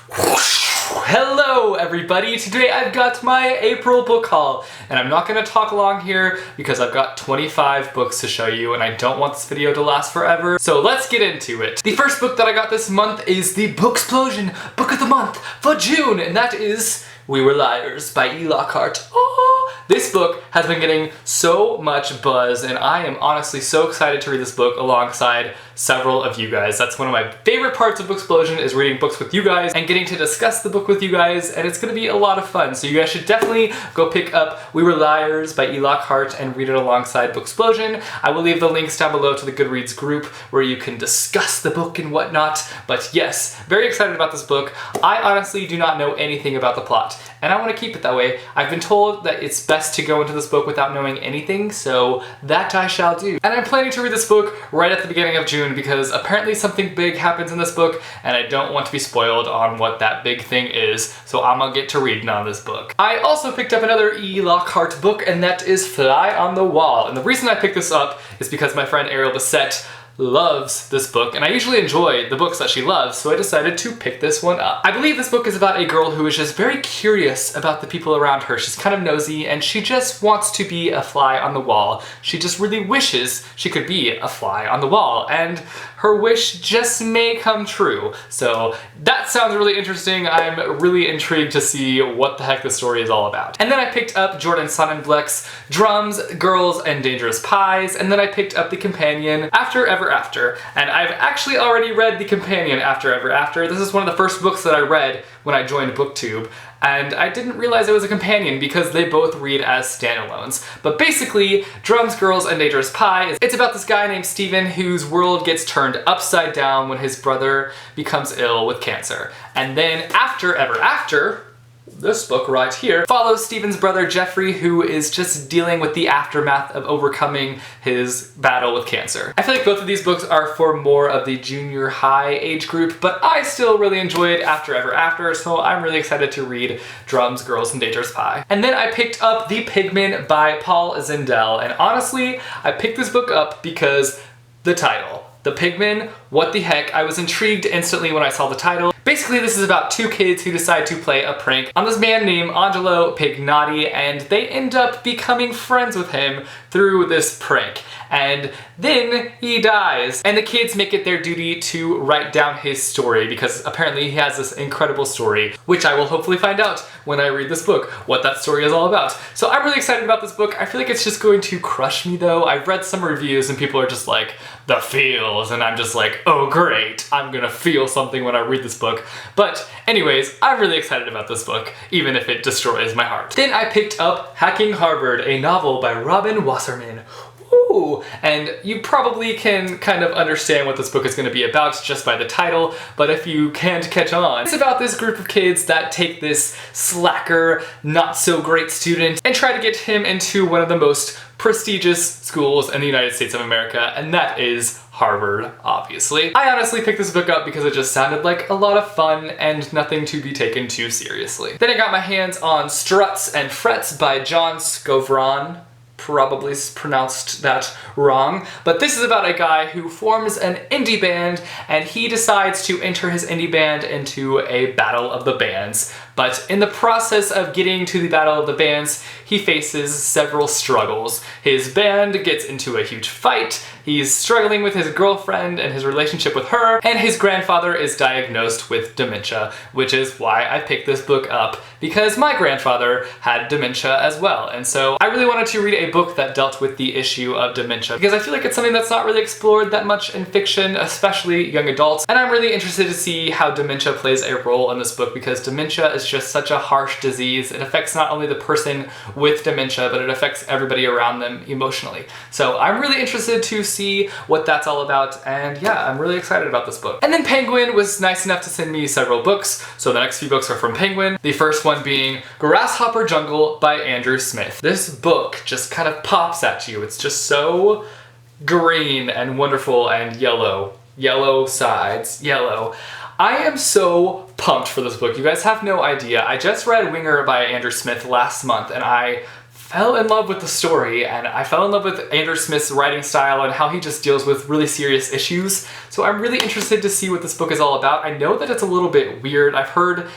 Hello everybody! Today I've got my April book haul, and I'm not going to talk long here because I've got 25 books to show you and I don't want this video to last forever, so let's get into it. The first book that I got this month is the Booksplosion Book of the Month for June, and that is We Were Liars by Carte. This book has been getting so much buzz, and I am honestly so excited to read this book alongside several of you guys. That's one of my favorite parts of Booksplosion, is reading books with you guys and getting to discuss the book with you guys, and it's going to be a lot of fun. So you guys should definitely go pick up We Were Liars by Carte and read it alongside Booksplosion. I will leave the links down below to the Goodreads group where you can discuss the book and whatnot. But yes, very excited about this book. I honestly do not know anything about the plot, and I want to keep it that way. I've been told that it's best to go into this book without knowing anything, so that I shall do. And I'm planning to read this book right at the beginning of June because apparently something big happens in this book and I don't want to be spoiled on what that big thing is, so I'm gonna get to reading on this book. I also picked up another Carte book, and that is Fly on the Wall. And the reason I picked this up is because my friend Ariel Bissett loves this book, and I usually enjoy the books that she loves, so I decided to pick this one up. I believe this book is about a girl who is just very curious about the people around her. She's kind of nosy, and she just wants to be a fly on the wall. She just really wishes she could be a fly on the wall, and her wish just may come true. So that sounds really interesting. I'm really intrigued to see what the heck this story is all about. And then I picked up Jordan Sonnenbleck's Drums, Girls, and Dangerous Pies, and then I picked up the companion After Ever After, and I've actually already read the companion After Ever After. This is one of the first books that I read when I joined BookTube, and I didn't realize it was a companion because they both read as standalones. But basically, Drums, Girls, and Dangerous Pie, it's about this guy named Steven whose world gets turned upside down when his brother becomes ill with cancer. And then After Ever After, this book right here, follows Steven's brother Jeffrey, who is just dealing with the aftermath of overcoming his battle with cancer. I feel like both of these books are for more of the junior high age group, but I still really enjoyed After Ever After, so I'm really excited to read Drums, Girls, and Dangerous Pie. And then I picked up The Pigman by Paul Zindel, and honestly, I picked this book up because the title. The Pigman, what the heck? I was intrigued instantly when I saw the title. Basically, this is about two kids who decide to play a prank on this man named Angelo Pignati, and they end up becoming friends with him through this prank. And then he dies, and the kids make it their duty to write down his story because apparently he has this incredible story, which I will hopefully find out when I read this book, what that story is all about. So I'm really excited about this book. I feel like it's just going to crush me though. I've read some reviews and people are just like, the feels, and I'm just like, oh great, I'm gonna feel something when I read this book. But anyways, I'm really excited about this book, even if it destroys my heart. Then I picked up Hacking Harvard, a novel by Robin Wasserman. Ooh, and you probably can kind of understand what this book is going to be about just by the title, but if you can't catch on, it's about this group of kids that take this slacker, not so great student and try to get him into one of the most prestigious schools in the United States of America, and that is Harvard, obviously. I honestly picked this book up because it just sounded like a lot of fun and nothing to be taken too seriously. Then I got my hands on Struts and Frets by John Scovron. Probably pronounced that wrong, but this is about a guy who forms an indie band, and he decides to enter his indie band into a battle of the bands. But in the process of getting to the battle of the bands, he faces several struggles. His band gets into a huge fight, he's struggling with his girlfriend and his relationship with her, and his grandfather is diagnosed with dementia, which is why I picked this book up, because my grandfather had dementia as well. And so I really wanted to read a book that dealt with the issue of dementia, because I feel like it's something that's not really explored that much in fiction, especially young adults. And I'm really interested to see how dementia plays a role in this book, because dementia is just such a harsh disease. It affects not only the person with dementia, but it affects everybody around them emotionally. So I'm really interested to see what that's all about, and yeah, I'm really excited about this book. And then Penguin was nice enough to send me several books, so the next few books are from Penguin. The first one being Grasshopper Jungle by Andrew Smith. This book just kind of pops at you. It's just so green and wonderful and yellow. Yellow sides, yellow. I am so pumped for this book. You guys have no idea. I just read Winger by Andrew Smith last month, and I fell in love with the story, and I fell in love with Andrew Smith's writing style and how he just deals with really serious issues. So I'm really interested to see what this book is all about. I know that it's a little bit weird. I've heard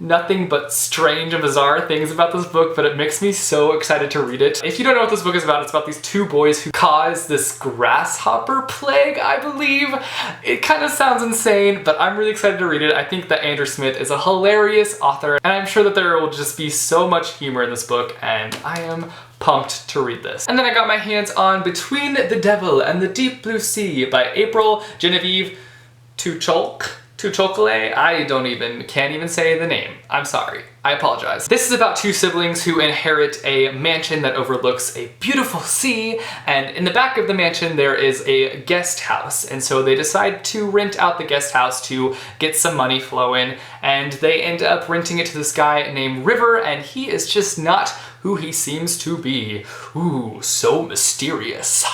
nothing but strange and bizarre things about this book, but it makes me so excited to read it. If you don't know what this book is about, it's about these two boys who cause this grasshopper plague, I believe. It kind of sounds insane, but I'm really excited to read it. I think that Andrew Smith is a hilarious author, and I'm sure that there will just be so much humor in this book, and I am pumped to read this. And then I got my hands on Between the Devil and the Deep Blue Sea by April Genevieve Tucholk. I can't even say the name. I'm sorry. I apologize. This is about two siblings who inherit a mansion that overlooks a beautiful sea, and in the back of the mansion there is a guest house, and so they decide to rent out the guest house to get some money flowing, and they end up renting it to this guy named River, and he is just not who he seems to be. Ooh, so mysterious.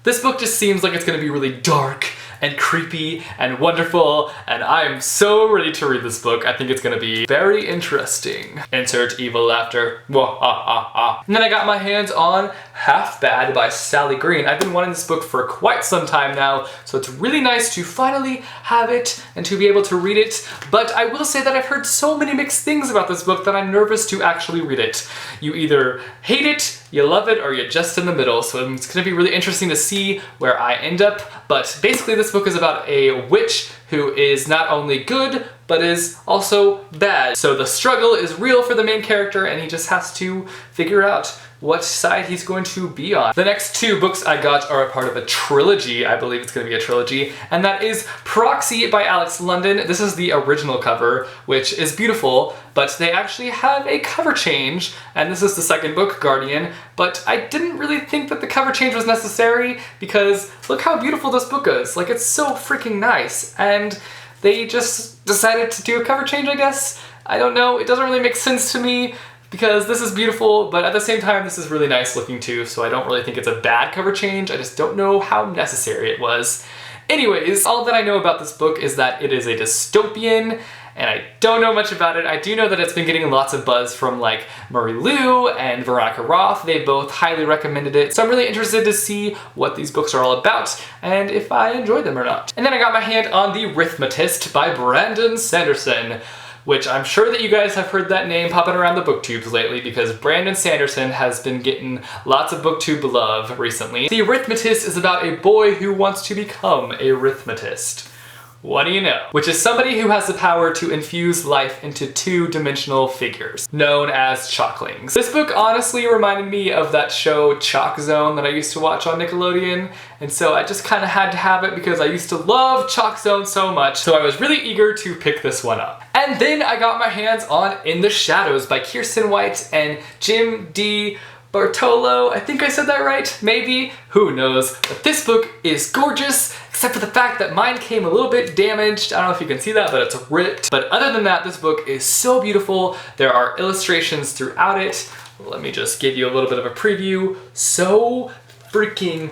This book just seems like it's gonna be really dark and creepy and wonderful, and I'm so ready to read this book. I think it's gonna be very interesting. Insert evil laughter. And then I got my hands on Half Bad by Sally Green. I've been wanting this book for quite some time now, so it's really nice to finally have it and to be able to read it. But I will say that I've heard so many mixed things about this book that I'm nervous to actually read it. You either hate it, you love it, or you're just in the middle, so it's gonna be really interesting to see where I end up. But basically this book is about a witch who is not only good, but is also bad. So the struggle is real for the main character, and he just has to figure out what side he's going to be on. The next two books I got are a part of a trilogy. I believe it's going to be a trilogy, and that is Proxy by Alex London. This is the original cover, which is beautiful, but they actually have a cover change, and this is the second book, Guardian, but I didn't really think that the cover change was necessary because look how beautiful this book is. Like, it's so freaking nice, and they just decided to do a cover change, I guess. I don't know, it doesn't really make sense to me, because this is beautiful, but at the same time, this is really nice looking too, so I don't really think it's a bad cover change. I just don't know how necessary it was. Anyways, all that I know about this book is that it is a dystopian, and I don't know much about it. I do know that it's been getting lots of buzz from like Marie Lu and Veronica Roth. They both highly recommended it, so I'm really interested to see what these books are all about and if I enjoy them or not. And then I got my hand on The Arithmetist by Brandon Sanderson, which I'm sure that you guys have heard that name popping around the booktubes lately because Brandon Sanderson has been getting lots of booktube love recently. The Arithmetist is about a boy who wants to become a arithmetist. What do you know? Which is somebody who has the power to infuse life into two-dimensional figures, known as chalklings. This book honestly reminded me of that show Chalk Zone that I used to watch on Nickelodeon, and so I just kind of had to have it because I used to love Chalk Zone so much, so I was really eager to pick this one up. And then I got my hands on In the Shadows by Kiersten White and Jim D. Bartolo. I think I said that right, maybe? Who knows? But this book is gorgeous, except for the fact that mine came a little bit damaged. I don't know if you can see that, but it's ripped. But other than that, this book is so beautiful. There are illustrations throughout it. Let me just give you a little bit of a preview. So freaking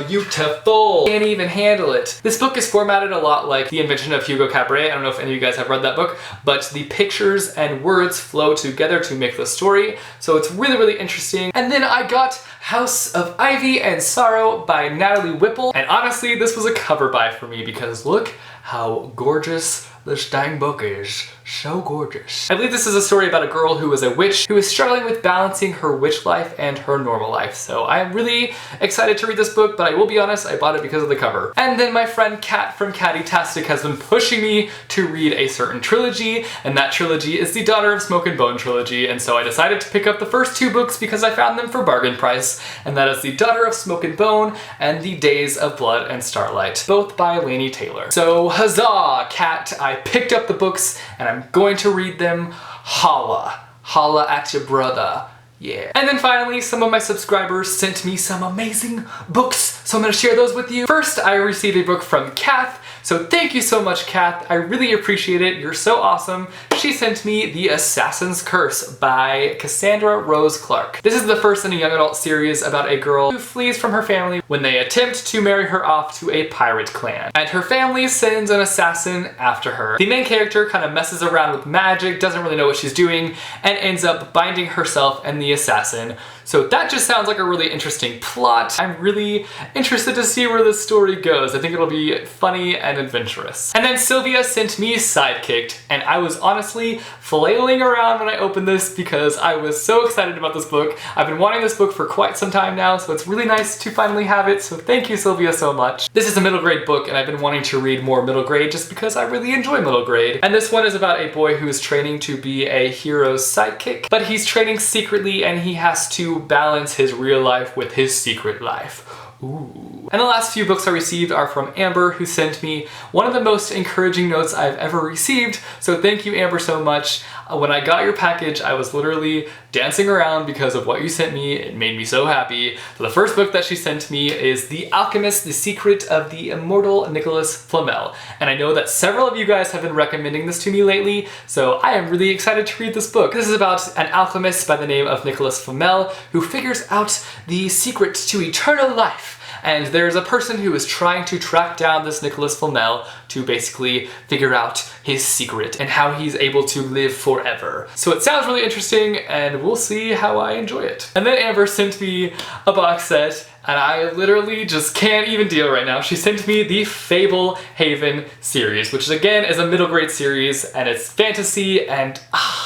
beautiful. Can't even handle it. This book is formatted a lot like The Invention of Hugo Cabret. I don't know if any of you guys have read that book, but the pictures and words flow together to make the story, so it's really, really interesting. And then I got House of Ivy and Sorrow by Natalie Whipple, and honestly, this was a cover buy for me because look how gorgeous this dang book is. So gorgeous. I believe this is a story about a girl who is a witch who is struggling with balancing her witch life and her normal life. So I'm really excited to read this book, but I will be honest, I bought it because of the cover. And then my friend Kat from Catty-tastic has been pushing me to read a certain trilogy, and that trilogy is the Daughter of Smoke and Bone trilogy, and so I decided to pick up the first two books because I found them for bargain price, and that is the Daughter of Smoke and Bone and the Days of Blood and Starlight, both by Laini Taylor. So huzzah, Kat, I picked up the books and I'm going to read them. Holla. Holla at your brother. Yeah. And then finally, some of my subscribers sent me some amazing books, so I'm gonna share those with you. First, I received a book from Kath. So thank you so much, Kath. I really appreciate it. You're so awesome. She sent me The Assassin's Curse by Cassandra Rose Clark. This is the first in a young adult series about a girl who flees from her family when they attempt to marry her off to a pirate clan. And her family sends an assassin after her. The main character kind of messes around with magic, doesn't really know what she's doing, and ends up binding herself and the assassin. So that just sounds like a really interesting plot. I'm really interested to see where this story goes. I think it'll be funny and adventurous. And then Sylvia sent me Sidekicked, and I was honestly flailing around when I opened this because I was so excited about this book. I've been wanting this book for quite some time now, so it's really nice to finally have it. So thank you, Sylvia, so much. This is a middle grade book, and I've been wanting to read more middle grade just because I really enjoy middle grade. And this one is about a boy who is training to be a hero's sidekick, but he's training secretly and he has to balance his real life with his secret life. Ooh. And the last few books I received are from Amber, who sent me one of the most encouraging notes I've ever received. So thank you, Amber, so much. When I got your package, I was literally dancing around because of what you sent me. It made me so happy. So the first book that she sent me is The Alchemist, The Secret of the Immortal Nicholas Flamel. And I know that several of you guys have been recommending this to me lately, so I am really excited to read this book. This is about an alchemist by the name of Nicholas Flamel who figures out the secret to eternal life. And there's a person who is trying to track down this Nicholas Flamel to basically figure out his secret and how he's able to live forever. So it sounds really interesting, and we'll see how I enjoy it. And then Amber sent me a box set, and I literally just can't even deal right now. She sent me the Fable Haven series, which again is a middle grade series, and it's fantasy, and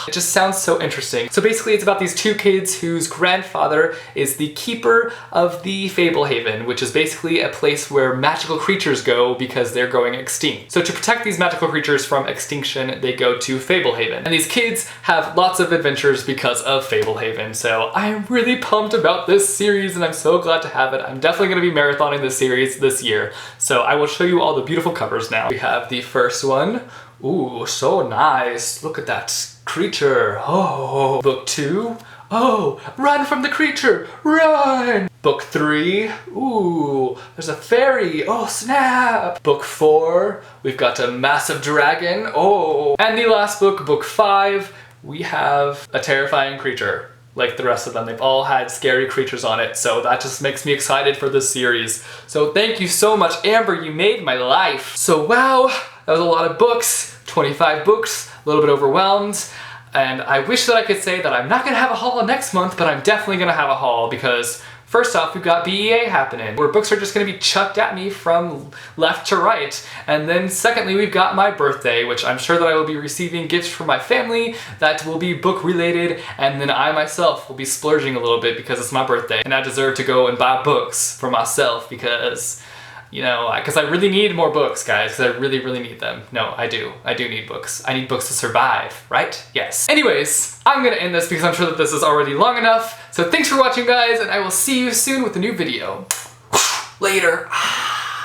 it just sounds so interesting. So basically it's about these two kids whose grandfather is the keeper of the Fable Haven, which is basically a place where magical creatures go because they're going extinct. So to protect these magical creatures from extinction, they go to Fable Haven. And these kids have lots of adventures because of Fable Haven. So I'm really pumped about this series, and I'm so glad to have it. I'm definitely going to be marathoning this series this year. So I will show you all the beautiful covers now. We have the first one. Ooh, so nice. Look at that creature. Oh. Book 2. Oh, run from the creature, run! Book 3, ooh, there's a fairy, oh snap! Book 4, we've got a massive dragon, oh. And the last book, book 5, we have a terrifying creature. Like the rest of them, they've all had scary creatures on it, so that just makes me excited for this series. So thank you so much, Amber, you made my life. So wow, that was a lot of books, 25 books, a little bit overwhelmed. And I wish that I could say that I'm not gonna have a haul next month, but I'm definitely gonna have a haul because first off, we've got BEA happening, where books are just gonna be chucked at me from left to right. And then secondly, we've got my birthday, which I'm sure that I will be receiving gifts from my family that will be book related, and then I myself will be splurging a little bit because it's my birthday. And I deserve to go and buy books for myself because, you know, because I really need more books, guys, because I really, really need them. No, I do. I do need books. I need books to survive, right? Yes. Anyways, I'm gonna end this because I'm sure that this is already long enough. So thanks for watching, guys, and I will see you soon with a new video. Later.